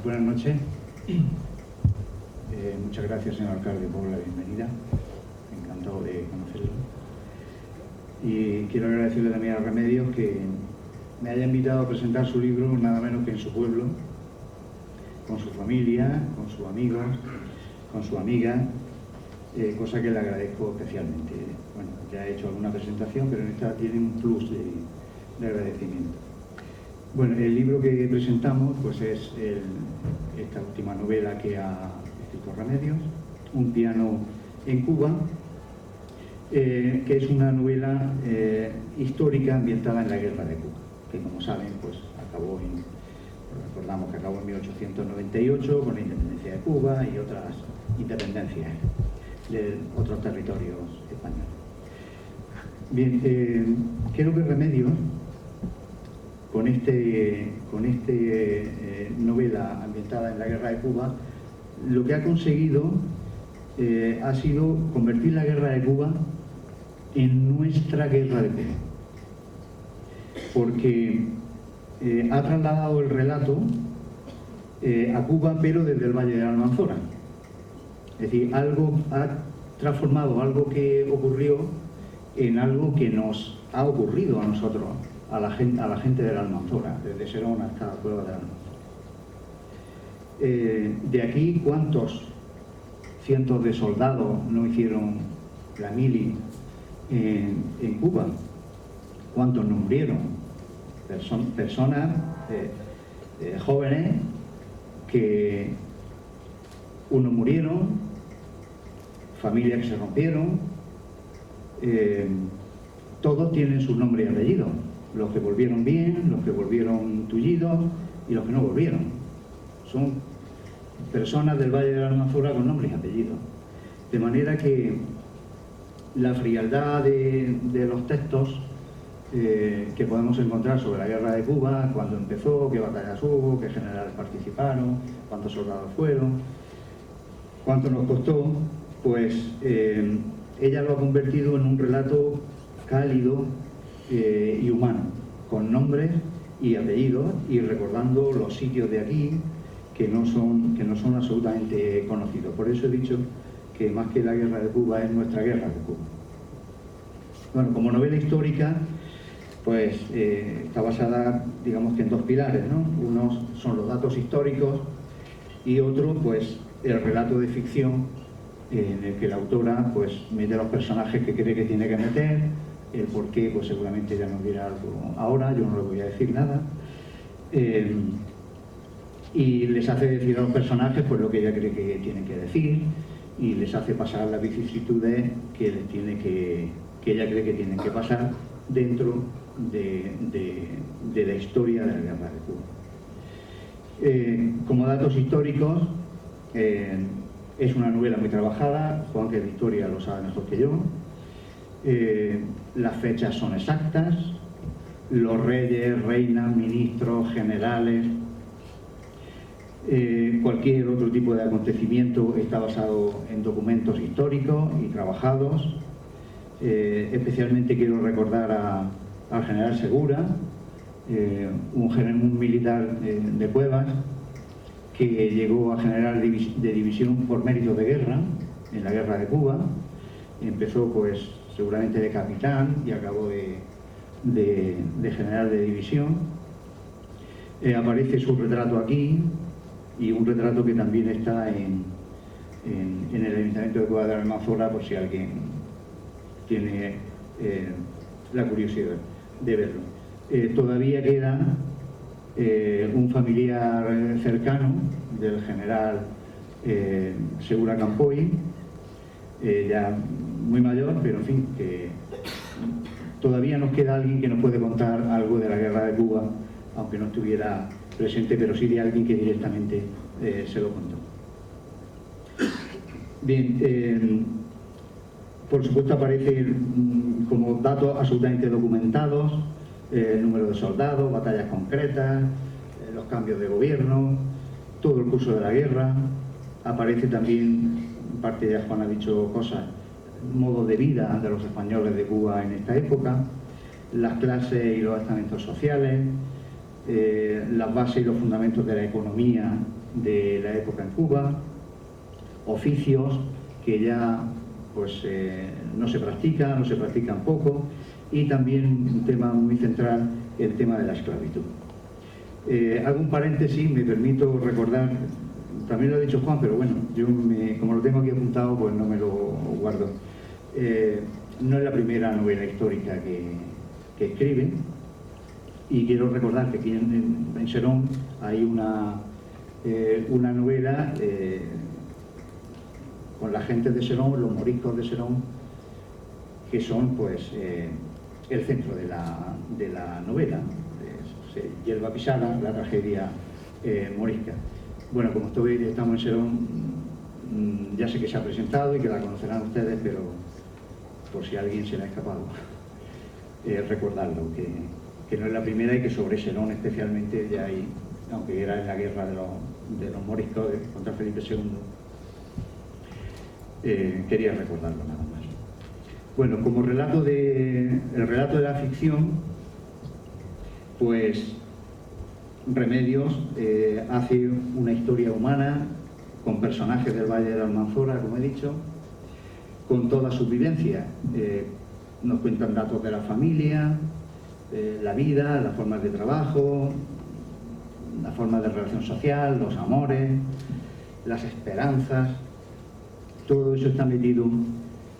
Buenas noches. Muchas gracias, señor alcalde, por la bienvenida. Encantado de conocerlo. Y quiero agradecerle también a Remedios que me haya invitado a presentar su libro, nada menos que en su pueblo, con su familia, con sus amigos, con su amiga, cosa que le agradezco especialmente. Bueno, ya he hecho alguna presentación, pero en esta tiene un plus de agradecimiento. Bueno, el libro que presentamos pues es esta última novela que ha escrito Remedios, Un piano en Cuba, que es una novela histórica ambientada en la Guerra de Cuba, que como saben pues recordamos que acabó en 1898 con la independencia de Cuba y otras independencias de otros territorios españoles. Bien, creo que Remedios con esta novela ambientada en la Guerra de Cuba, lo que ha conseguido ha sido convertir la Guerra de Cuba en nuestra Guerra de Cuba, porque ha trasladado el relato a Cuba, pero desde el Valle de la Almanzora. Es decir, ha transformado algo que ocurrió en algo que nos ha ocurrido a nosotros, a la gente de la Almanzora, desde Serón hasta la Cueva de la Almanzora. De aquí, ¿cuántos cientos de soldados no hicieron la mili en Cuba? ¿Cuántos no murieron? Personas jóvenes que unos murieron, familias que se rompieron, todos tienen su nombre y apellido. Los que volvieron bien, los que volvieron tullidos y los que no volvieron. Son personas del Valle de la Almanzora con nombres y apellidos. De manera que la frialdad de los textos que podemos encontrar sobre la Guerra de Cuba, cuándo empezó, qué batallas hubo, qué generales participaron, cuántos soldados fueron, cuánto nos costó, pues ella lo ha convertido en un relato cálido y humano, con nombres y apellidos y recordando los sitios de aquí que no son absolutamente conocidos. Por eso he dicho que más que la Guerra de Cuba es nuestra Guerra de Cuba. Bueno, como novela histórica, pues está basada, digamos que en dos pilares, ¿no? Unos son los datos históricos y otro, pues, el relato de ficción en el que la autora, pues, mete los personajes que cree que tiene que meter. El por qué, pues seguramente ya nos dirá algo ahora, yo no le voy a decir nada. Y les hace decir a los personajes pues lo que ella cree que tienen que decir y les hace pasar las vicisitudes que ella cree que tienen que pasar dentro de la historia de la Guerra de Cuba. Como datos históricos, es una novela muy trabajada. Juan, que es de historia, lo sabe mejor que yo. Las fechas son exactas, los reyes, reinas, ministros, generales, cualquier otro tipo de acontecimiento está basado en documentos históricos y trabajados. Especialmente quiero recordar al general Segura, un militar de Cuevas que llegó a general de división por méritos de guerra en la Guerra de Cuba. Empezó pues seguramente de capitán y acabó de general de división. Aparece su retrato aquí y un retrato que también está en el Ayuntamiento de Cueva de la Almanzora, por si alguien tiene la curiosidad de verlo. Todavía queda un familiar cercano del general Segura Campoy, ya muy mayor, pero en fin, que todavía nos queda alguien que nos puede contar algo de la Guerra de Cuba, aunque no estuviera presente, pero sí de alguien que directamente se lo contó. Bien, por supuesto aparece como datos absolutamente documentados el número de soldados, batallas concretas, los cambios de gobierno, todo el curso de la guerra. Aparece también, en parte ya Juan ha dicho cosas, modo de vida de los españoles de Cuba en esta época, las clases y los estamentos sociales, las bases y los fundamentos de la economía de la época en Cuba, oficios que ya pues, no se practican poco, y también un tema muy central, el tema de la esclavitud. Hago un paréntesis, me permito recordar, también lo ha dicho Juan, pero bueno, yo como lo tengo aquí apuntado, pues no me lo guardo. No es la primera novela histórica que escribe, y quiero recordar que aquí en Serón hay una novela con la gente de Serón, los moriscos de Serón, que son pues el centro de la novela, Hierba Pisada, la tragedia morisca. Bueno, como estamos en Serón, ya sé que se ha presentado y que la conocerán ustedes, pero por si a alguien se le ha escapado, recordarlo, que no es la primera, y que sobre Serón especialmente ya hay, aunque era en la guerra de los moriscos contra Felipe II, quería recordarlo nada más. Bueno, como el relato de la ficción, pues Remedios hace una historia humana con personajes del Valle de la Almanzora, como he dicho, con toda su vivencia. Nos cuentan datos de la familia, la vida, las formas de trabajo, las formas de relación social, los amores, las esperanzas. Todo eso está metido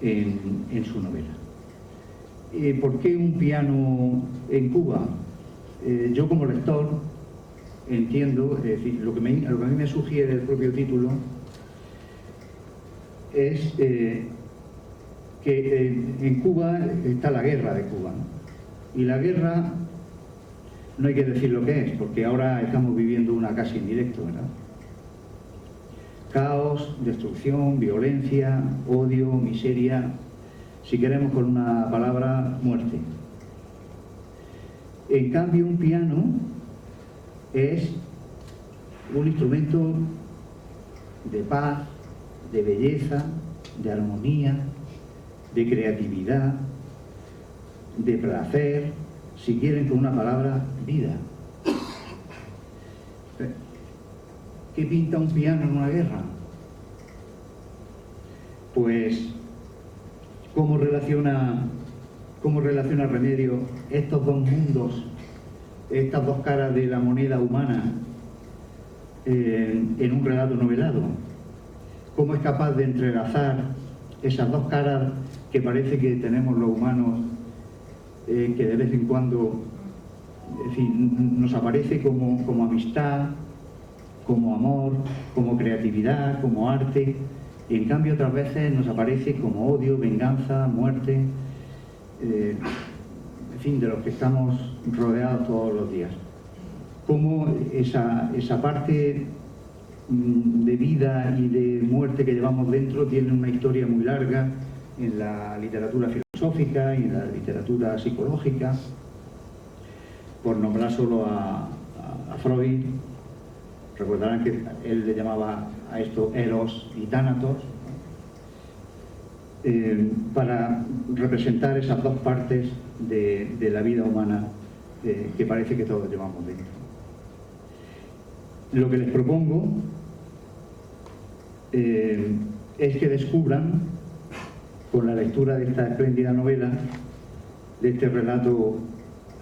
en su novela. ¿Por qué un piano en Cuba? Yo como lector entiendo, es decir, lo que a mí me sugiere el propio título es que en Cuba está la guerra de Cuba, ¿no? Y la guerra no hay que decir lo que es, porque ahora estamos viviendo una casi en directo, ¿verdad? Caos, destrucción, violencia, odio, miseria, si queremos con una palabra, muerte. En cambio, un piano es un instrumento de paz, de belleza, de armonía, de creatividad, de placer, si quieren con una palabra, vida. ¿Qué pinta un piano en una guerra? Pues, ¿cómo relaciona Remedio estos dos mundos, estas dos caras de la moneda humana en un relato novelado? ¿Cómo es capaz de entrelazar esas dos caras que parece que tenemos los humanos, que de vez en cuando, en fin, nos aparece como amistad, como amor, como creatividad, como arte, y en cambio otras veces nos aparece como odio, venganza, muerte, en fin, de los que estamos rodeados todos los días? Cómo esa parte de vida y de muerte que llevamos dentro tiene una historia muy larga en la literatura filosófica y en la literatura psicológica. Por nombrar solo a Freud, recordarán que él le llamaba a esto Eros y Tánatos, para representar esas dos partes de la vida humana que parece que todos llevamos dentro. Lo que les propongo es que descubran, con la lectura de esta espléndida novela, de este relato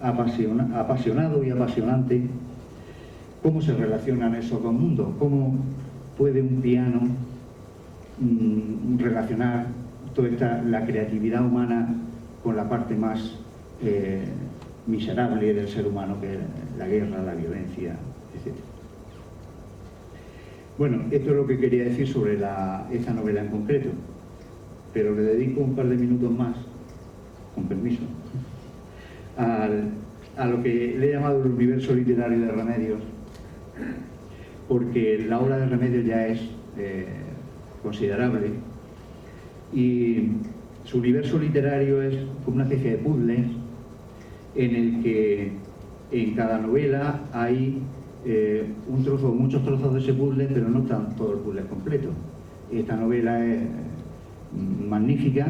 apasionado y apasionante, cómo se relacionan esos dos mundos, cómo puede un piano relacionar toda la creatividad humana con la parte más miserable del ser humano, que es la guerra, la violencia, etc. Bueno, esto es lo que quería decir sobre esta novela en concreto, pero le dedico un par de minutos más, con permiso, a lo que le he llamado el universo literario de Remedios, porque la obra de Remedios ya es considerable, y su universo literario es como una especie de puzzles en el que en cada novela hay un trozo o muchos trozos de ese puzzle, pero no están todo el puzzle completo. Esta novela es magnífica,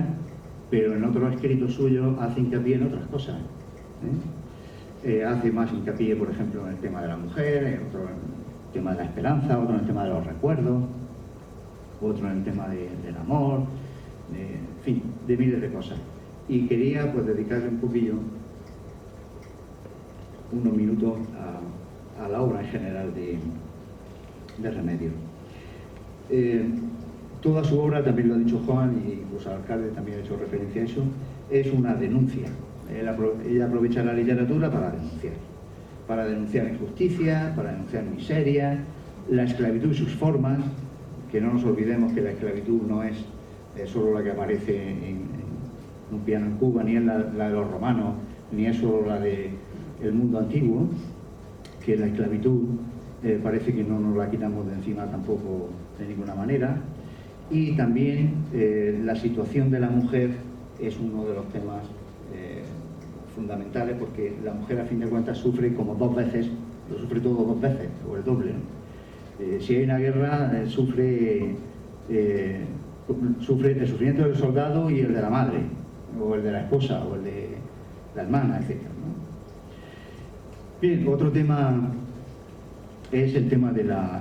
pero en otros escritos suyos hace hincapié en otras cosas, hace más hincapié, por ejemplo, en el tema de la mujer, tema de la esperanza, otro en el tema de los recuerdos, otro en el tema del amor, en fin, de miles de cosas. Y quería pues dedicarle un poquillo, unos minutos a la obra en general de Remedios. Toda su obra, también lo ha dicho Juan, y incluso el alcalde también ha hecho referencia a eso, es una denuncia. Ella aprovecha la literatura para denunciar injusticia, para denunciar miseria, la esclavitud y sus formas, que no nos olvidemos que la esclavitud no es solo la que aparece en un piano en Cuba, ni es la de los romanos, ni es solo la del mundo antiguo, que la esclavitud parece que no nos la quitamos de encima tampoco de ninguna manera. Y también la situación de la mujer es uno de los temas fundamentales, porque la mujer a fin de cuentas sufre como dos veces, lo sufre todo dos veces, o el doble, ¿no? Si hay una guerra, sufre el sufrimiento del soldado y el de la madre, o el de la esposa, o el de la hermana, etc., ¿no? Bien, otro tema es el tema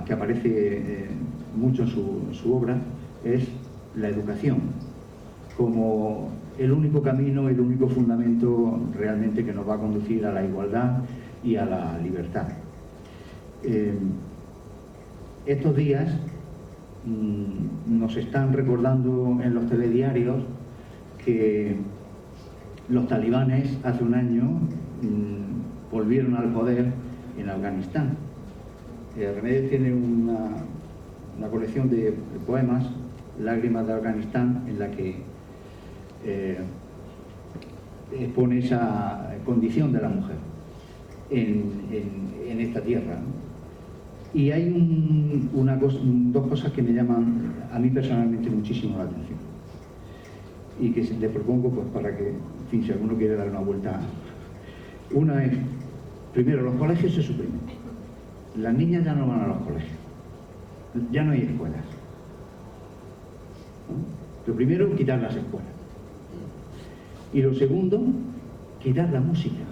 que aparece mucho en su obra, es la educación, como el único camino, el único fundamento realmente que nos va a conducir a la igualdad y a la libertad. Estos días nos están recordando en los telediarios que los talibanes hace un año volvieron al poder en Afganistán. Remedios tiene una colección de poemas, Lágrimas de Afganistán, en la que expone esa condición de la mujer en esta tierra, ¿no? Y hay dos cosas que me llaman a mí personalmente muchísimo la atención y que le propongo pues para que, en fin, si alguno quiere dar una vuelta. Una es, primero, los colegios se suprimen. Las niñas ya no van a los colegios, ya no hay escuelas, ¿no? Lo primero, quitar las escuelas. Y lo segundo, quitar la música.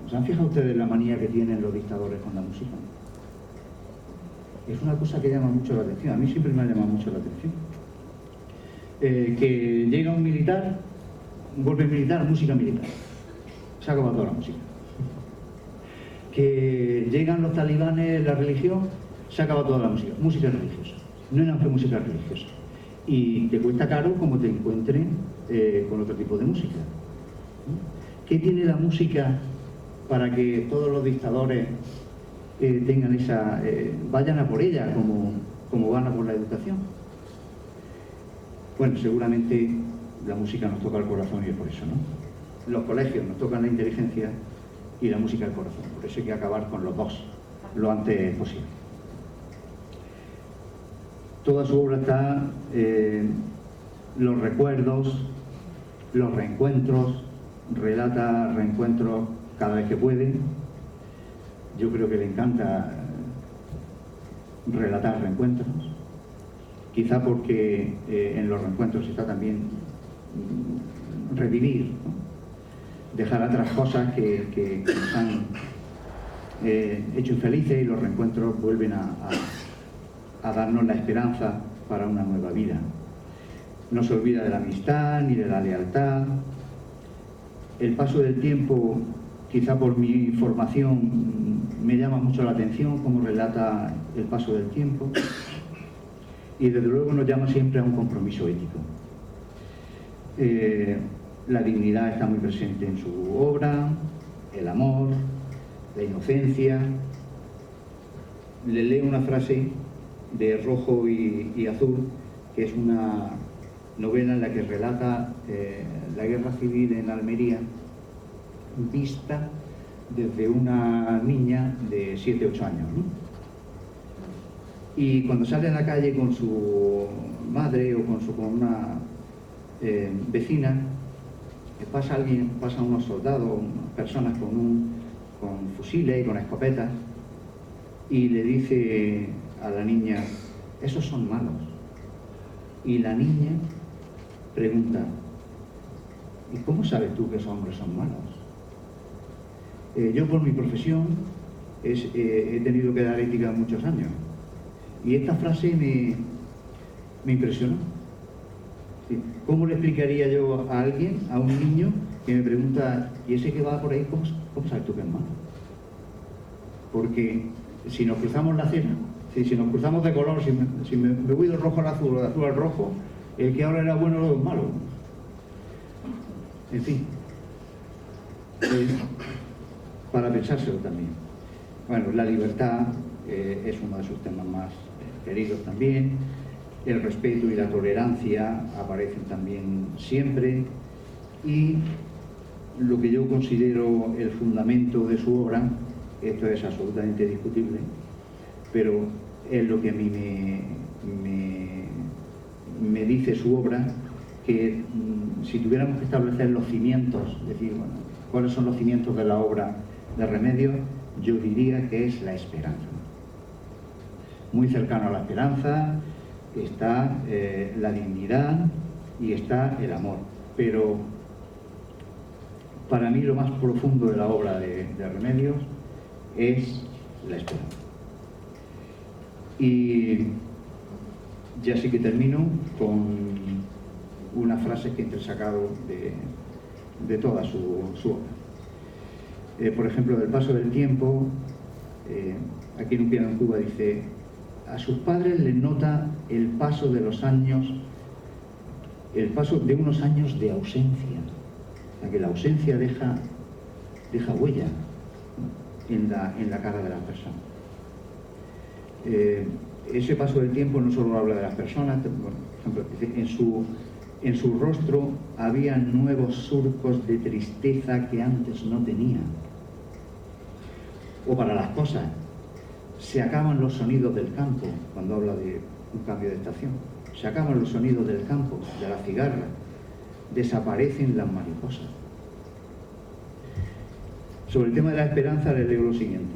¿Se han fijado ustedes la manía que tienen los dictadores con la música? Es una cosa que llama mucho la atención. A mí siempre me ha llamado mucho la atención. Que llega un militar, un golpe militar, música militar. Se ha acabado toda la música. Que llegan los talibanes, la religión, se ha acabado toda la música. Música religiosa. No hay nada que música religiosa. Y te cuesta caro como te encuentren con otro tipo de música. ¿Qué tiene la música para que todos los dictadores tengan vayan a por ella como van a por la educación? Bueno, seguramente la música nos toca el corazón y es por eso, ¿no? Los colegios nos tocan la inteligencia y la música el corazón. Por eso hay que acabar con los dos lo antes posible. Toda su obra está los recuerdos, los reencuentros, relata reencuentros cada vez que puede. Yo creo que le encanta relatar reencuentros, quizá porque en los reencuentros está también revivir, ¿no? Dejar atrás cosas que nos han hecho infelices, y los reencuentros vuelven a darnos la esperanza para una nueva vida. No se olvida de la amistad ni de la lealtad. El paso del tiempo, quizá por mi formación, me llama mucho la atención cómo relata el paso del tiempo, y desde luego nos llama siempre a un compromiso ético. La dignidad está muy presente en su obra, el amor, la inocencia. Le leo una frase de Rojo y Azul, que es una novela en la que relata la guerra civil en Almería, vista desde una niña de 7-8 años, ¿no? Y cuando sale a la calle con su madre o con una vecina, pasan unos soldados, unas personas con fusiles y con escopetas, y le dice a la niña: esos son malos. Y la niña pregunta: ¿y cómo sabes tú que esos hombres son malos? Yo, por mi profesión, he tenido que dar ética muchos años. Y esta frase me impresionó. ¿Cómo le explicaría yo a alguien, a un niño, que me pregunta, ¿y ese que va por ahí, cómo sabes tú que es malo? Porque si nos cruzamos la acera, si nos cruzamos de color, si me voy del rojo al azul o del azul al rojo, el que ahora era bueno o es malo. En fin, para pensárselo también. Bueno, la libertad es uno de sus temas más queridos también. El respeto y la tolerancia aparecen también siempre. Y lo que yo considero el fundamento de su obra, esto es absolutamente discutible, pero es lo que a mí me dice su obra, que si tuviéramos que establecer los cimientos, es decir, bueno, cuáles son los cimientos de la obra de Remedios, yo diría que es la esperanza. Muy cercano a la esperanza está la dignidad y está el amor, pero para mí lo más profundo de la obra de Remedios es la esperanza. Y ya sí que termino con una frase que he entresacado de toda su obra. Por ejemplo, del paso del tiempo, aquí en Un piano en Cuba dice: a sus padres les nota el paso de los años, el paso de unos años de ausencia, o sea, que la ausencia deja huella en la cara de las personas. Ese paso del tiempo no solo habla de las personas, por ejemplo, en su rostro había nuevos surcos de tristeza que antes no tenía. O para las cosas, se acaban los sonidos del campo, cuando habla de un cambio de estación. Se acaban los sonidos del campo, de la cigarra, desaparecen las mariposas. Sobre el tema de la esperanza les leo lo siguiente: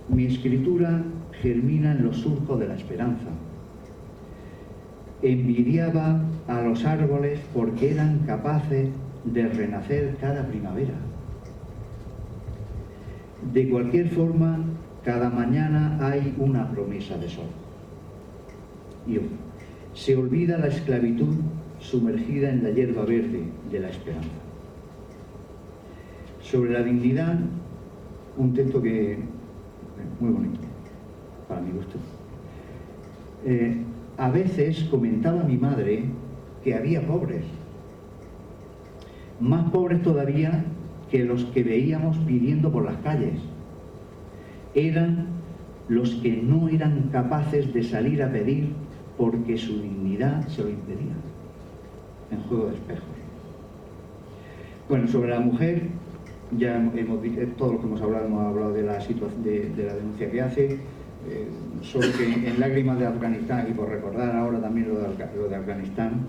mi escritura germina en los surcos de la esperanza. Envidiaba a los árboles porque eran capaces de renacer cada primavera. De cualquier forma, cada mañana hay una promesa de sol. Y otro: se olvida la esclavitud sumergida en la hierba verde de la esperanza. Sobre la dignidad, un texto que muy bonito, para mi gusto. A veces comentaba mi madre que había pobres, más pobres todavía que los que veíamos pidiendo por las calles. Eran los que no eran capaces de salir a pedir porque su dignidad se lo impedía. En Juego de Espejos. Bueno, sobre la mujer, ya hemos dicho, todo lo que hemos hablado de la situación, de la denuncia que hace, solo que en Lágrimas de Afganistán, y por recordar ahora también lo de Afganistán,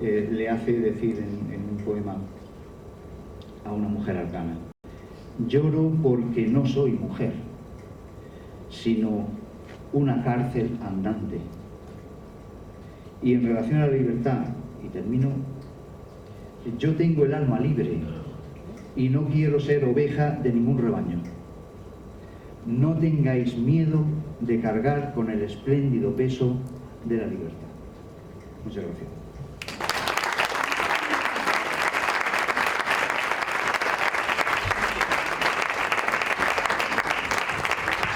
le hace decir en un poema a una mujer afgana: lloro porque no soy mujer, sino una cárcel andante. Y en relación a la libertad, y termino, yo tengo el alma libre y no quiero ser oveja de ningún rebaño. No tengáis miedo de cargar con el espléndido peso de la libertad. Muchas gracias.